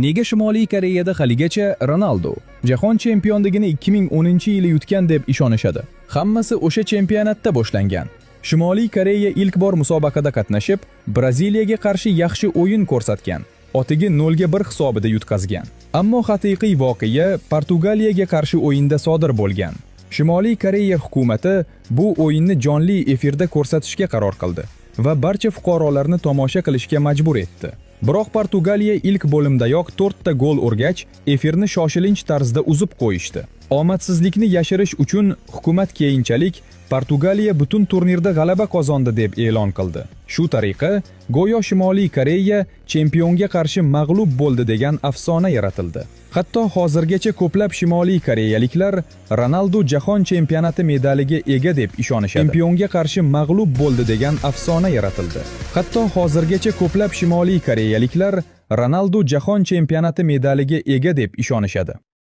Nega Shimoliy Koreyada haligacha Ronaldo jahon chempionligini 2010-yili yutgan deb ishonishadi? Hammasi o'sha chempionatda boshlangan. Shimoliy Koreya ilk bor musobaqada qatnashib, Braziliyaga qarshi yaxshi o'yin ko'rsatgan. Otiga 0-1 hisobida yutqazgan. Ammo haqiqiy voqea Portugaliyaga qarshi o'yinda sodir bo'lgan. Shimoliy Koreya hukumati bu o'yinni jonli efirda ko'rsatishga qaror qildi va barcha fuqarolarni tomosha qilishga majbur etdi. Biroq Portugaliya ilk bo'limdayoq 4 ta gol urgach, efirni shoshilinch tarzda uzib qo'yishdi. Omadsizlikni yashirish uchun hukumat keyinchalik Portugaliya butun turnirda g'alaba qozondi deb e'lon qildi. Shu tariqa go'yo Shimoliy Koreya chempionga qarshi mag'lub bo'ldi degan afsona yaratildi. Hatto hozirgacha ko'plab Shimoliy Koreyaliklar Ronaldo jahon chempionati medaliga ega deb ishonishadi. Chempionga qarshi mag'lub bo'ldi degan afsona yaratildi. Hatto hozirgacha ko'plab Shimoliy Koreyaliklar Ronaldo jahon chempionati medaliga ega deb ishonishadi.